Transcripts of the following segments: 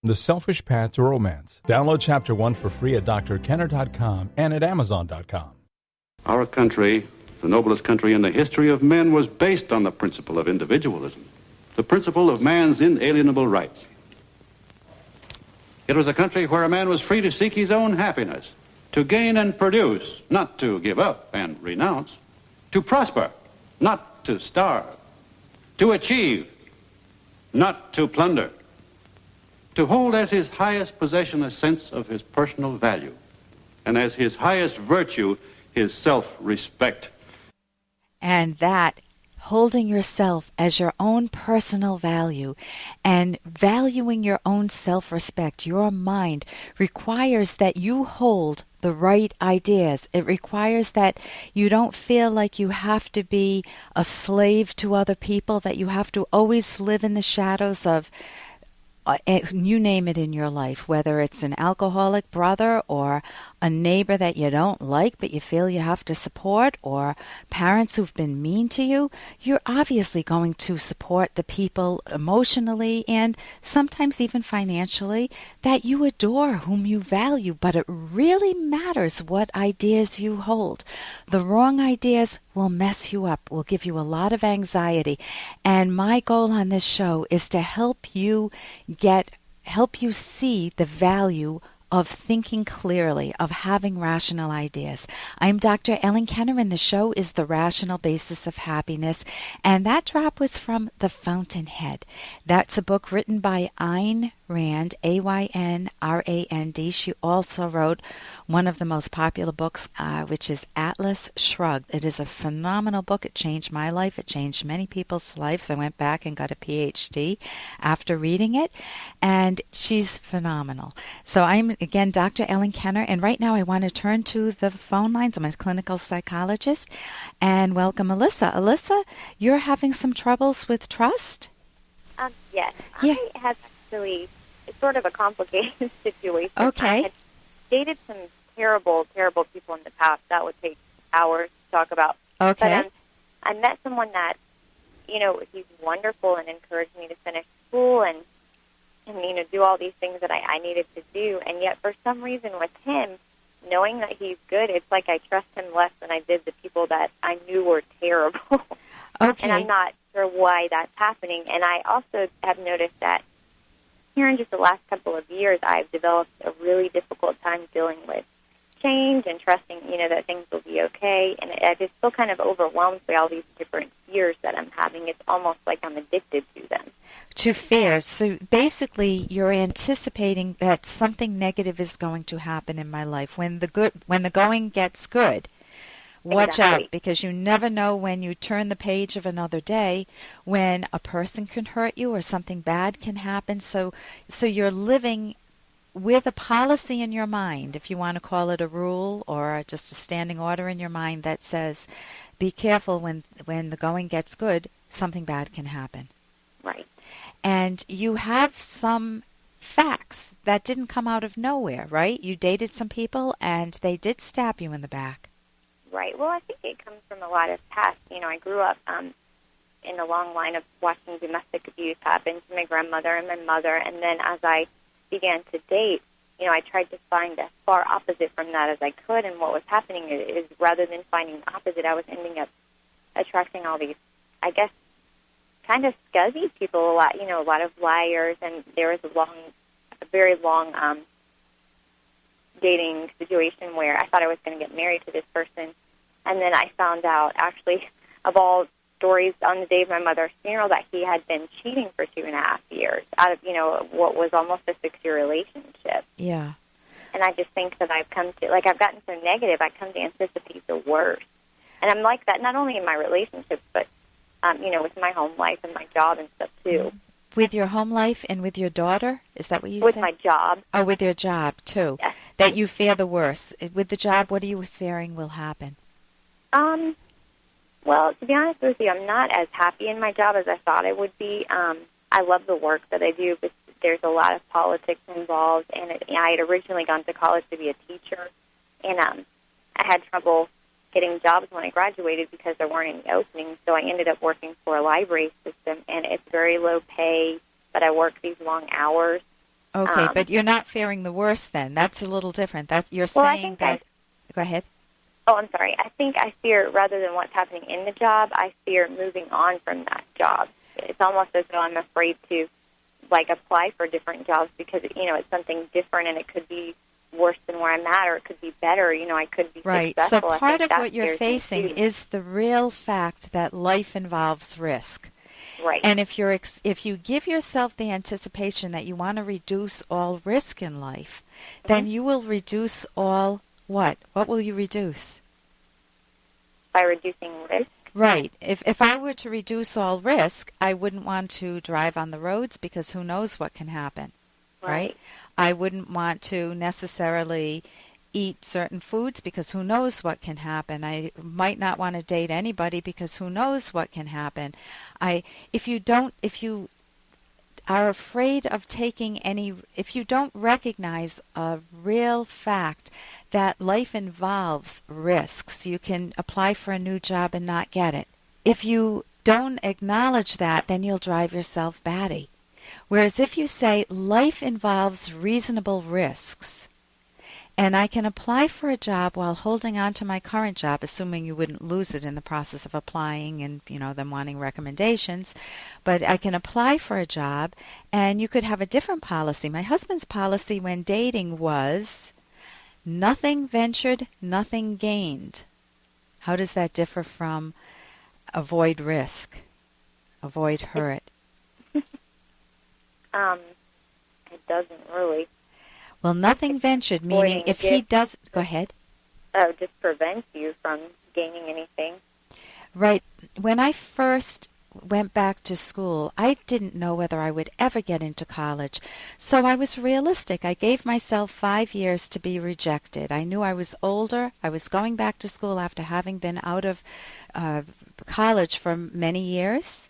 The Selfish Path to Romance. Download Chapter 1 for free at drkenner.com and at amazon.com. Our country, the noblest country in the history of men, was based on the principle of individualism, the principle of man's inalienable rights. It was a country where a man was free to seek his own happiness, to gain and produce, not to give up and renounce, to prosper, not to starve, to achieve, not to plunder, to hold as his highest possession a sense of his personal value, and as his highest virtue, his self-respect. And that, holding yourself as your own personal value and valuing your own self-respect, your mind, requires that you hold the right ideas. It requires that you don't feel like you have to be a slave to other people, that you have to always live in the shadows of you name it in your life, whether it's an alcoholic brother or a neighbor that you don't like but you feel you have to support, or parents who've been mean to you. You're obviously going to support the people emotionally and sometimes even financially that you adore, whom you value, but it really matters what ideas you hold. The wrong ideas will mess you up, will give you a lot of anxiety, and my goal on this show is to help you see the value of thinking clearly, of having rational ideas. I'm Dr. Ellen Kenner, and the show is The Rational Basis of Happiness, and that drop was from The Fountainhead. That's a book written by Ayn Rand, Ayn-Rand. She also wrote one of the most popular books, which is Atlas Shrugged. It is a phenomenal book. It changed my life. It changed many people's lives. I went back and got a PhD after reading it, and she's phenomenal. So I'm, again, Dr. Ellen Kenner, and right now I want to turn to the phone lines. I'm a clinical psychologist, and welcome Alyssa. Alyssa, you're having some troubles with trust? Yes. Yeah. I have actually, it's sort of a complicated situation. Okay. I had dated some terrible, terrible people in the past. That would take hours to talk about. Okay. But I met someone that, he's wonderful and encouraged me to finish school and do all these things that I needed to do. And yet, for some reason with him, knowing that he's good, it's like I trust him less than I did the people that I knew were terrible. Okay. And I'm not sure why that's happening. And I also have noticed that here in just the last couple of years, I've developed a really difficult time dealing with change and trusting, that things will be okay. And I just feel kind of overwhelmed by all these different fears that I'm having. It's almost like I'm addicted to them. To fears. So basically, you're anticipating that something negative is going to happen in my life. When the going gets good, watch out, because you never know when you turn the page of another day when a person can hurt you or something bad can happen. So you're living with a policy in your mind, if you want to call it a rule or just a standing order in your mind that says, be careful when the going gets good, something bad can happen. Right. And you have some facts that didn't come out of nowhere, right? You dated some people and they did stab you in the back. Right. Well, I think it comes from a lot of past. I grew up in a long line of watching domestic abuse happen to my grandmother and my mother, and then as I began to date, I tried to find as far opposite from that as I could, and what was happening is rather than finding the opposite, I was ending up attracting all these, I guess, kind of scuzzy people, a lot of liars, and there was a very long dating situation where I thought I was going to get married to this person, and then I found out, actually, of all stories on the day of my mother's funeral, that he had been cheating for 2.5 years out of, what was almost a 6-year relationship. Yeah. And I just think that I've gotten so negative, I come to anticipate the worst. And I'm like that not only in my relationships, but, with my home life and my job and stuff, too. With your home life and with your daughter? Is that what you said? said? With my job. Oh, with your job, too. Yes. That you fear the worst. With the job, what are you fearing will happen? Well, to be honest with you, I'm not as happy in my job as I thought I would be. I love the work that I do, but there's a lot of politics involved, and I had originally gone to college to be a teacher, and I had trouble getting jobs when I graduated because there weren't any openings, so I ended up working for a library system, and it's very low pay, but I work these long hours, Okay, but you're not fearing the worst then. That's a little different. You're Well, I saying think that... Go ahead. Oh, I'm sorry. I think I fear, rather than what's happening in the job, I fear moving on from that job. It's almost as though I'm afraid to, apply for different jobs because, it's something different and it could be worse than where I'm at, or it could be better. I could be right. successful. So part of that what you're scares me facing too. is the real fact that life involves risk. Right. And if you give yourself the anticipation that you want to reduce all risk in life, then you will reduce all what? What will you reduce? By reducing risk. Right. If I were to reduce all risk, I wouldn't want to drive on the roads because who knows what can happen, right? I wouldn't want to necessarily eat certain foods because who knows what can happen. I might not want to date anybody because who knows what can happen. If you are afraid of if you don't recognize a real fact that life involves risks, you can apply for a new job and not get it. If you don't acknowledge that, then you'll drive yourself batty. Whereas if you say life involves reasonable risks, and I can apply for a job while holding on to my current job, assuming you wouldn't lose it in the process of applying and, them wanting recommendations. But I can apply for a job, and you could have a different policy. My husband's policy when dating was nothing ventured, nothing gained. How does that differ from avoid risk, avoid hurt? It doesn't really. Well, nothing ventured, meaning if he does... Go ahead. Oh, just prevents you from gaining anything. Right. When I first went back to school, I didn't know whether I would ever get into college. So I was realistic. I gave myself 5 years to be rejected. I knew I was older. I was going back to school after having been out of college for many years.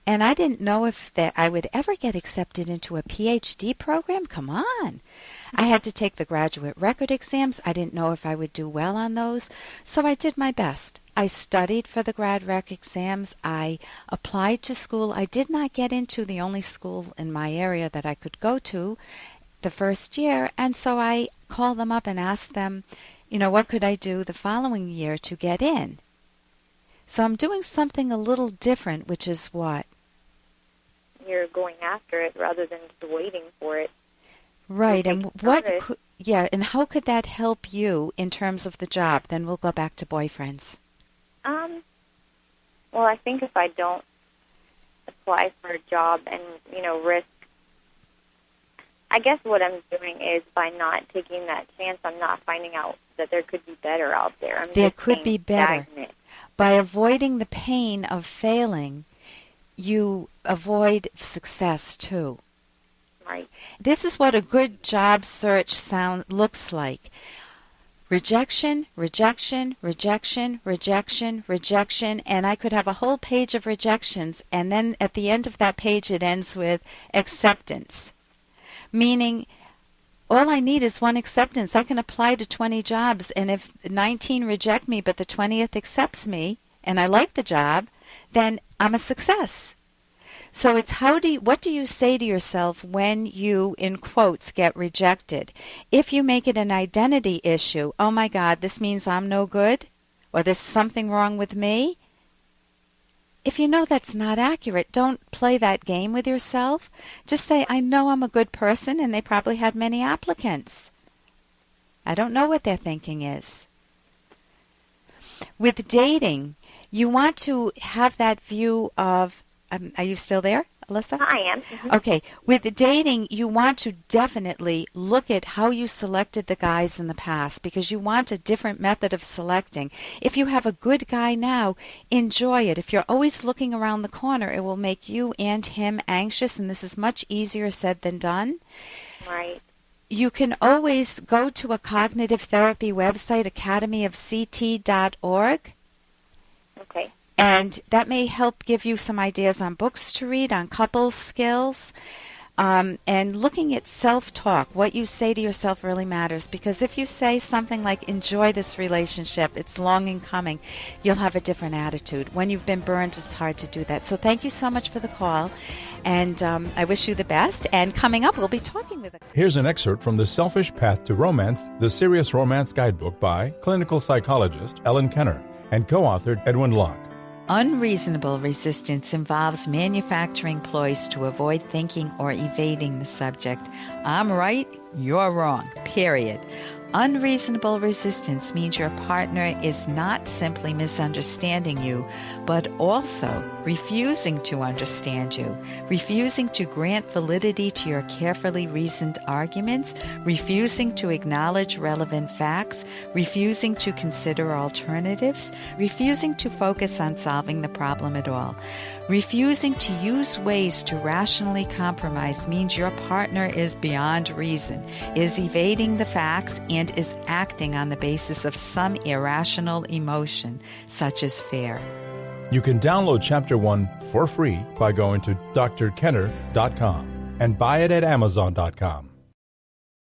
And I didn't know if I would ever get accepted into a PhD program. Come on. I had to take the graduate record exams. I didn't know if I would do well on those. So I did my best. I studied for the grad rec exams. I applied to school. I did not get into the only school in my area that I could go to the first year. And so I called them up and asked them, what could I do the following year to get in? So I'm doing something a little different, which is what? You're going after it rather than just waiting for it. Right, and and how could that help you in terms of the job? Then we'll go back to boyfriends. Well, I think if I don't apply for a job and, risk, I guess what I'm doing is by not taking that chance, I'm not finding out that there could be better out there. There could be better. Stagnant. By avoiding the pain of failing, you avoid success too. Right. This is what a good job search looks like. Rejection, rejection, rejection, rejection, rejection, and I could have a whole page of rejections, and then at the end of that page it ends with acceptance. Meaning, all I need is one acceptance. I can apply to 20 jobs, and if 19 reject me but the 20th accepts me, and I like the job, then I'm a success. So it's what do you say to yourself when you, in quotes, get rejected? If you make it an identity issue, oh my God, this means I'm no good, or there's something wrong with me. If you know that's not accurate, don't play that game with yourself. Just say, I know I'm a good person and they probably had many applicants. I don't know what their thinking is. With dating, you want to have that view of, are you still there, Alyssa? I am. Mm-hmm. Okay. With dating, you want to definitely look at how you selected the guys in the past because you want a different method of selecting. If you have a good guy now, enjoy it. If you're always looking around the corner, it will make you and him anxious, and this is much easier said than done. Right. You can always go to a cognitive therapy website, academyofct.org. Okay. And that may help give you some ideas on books to read, on couples skills, and looking at self-talk. What you say to yourself really matters, because if you say something like, enjoy this relationship, it's long in coming, you'll have a different attitude. When you've been burned, it's hard to do that. So thank you so much for the call. And I wish you the best. And coming up, we'll be talking with Here's an excerpt from The Selfish Path to Romance, the Serious Romance Guidebook by clinical psychologist Ellen Kenner and co-authored Edwin Locke. Unreasonable resistance involves manufacturing ploys to avoid thinking or evading the subject. I'm right, you're wrong, period. Unreasonable resistance means your partner is not simply misunderstanding you, but also refusing to understand you, refusing to grant validity to your carefully reasoned arguments, refusing to acknowledge relevant facts, refusing to consider alternatives, refusing to focus on solving the problem at all. Refusing to use ways to rationally compromise means your partner is beyond reason, is evading the facts, and is acting on the basis of some irrational emotion, such as fear. You can download Chapter 1 for free by going to drkenner.com and buy it at amazon.com.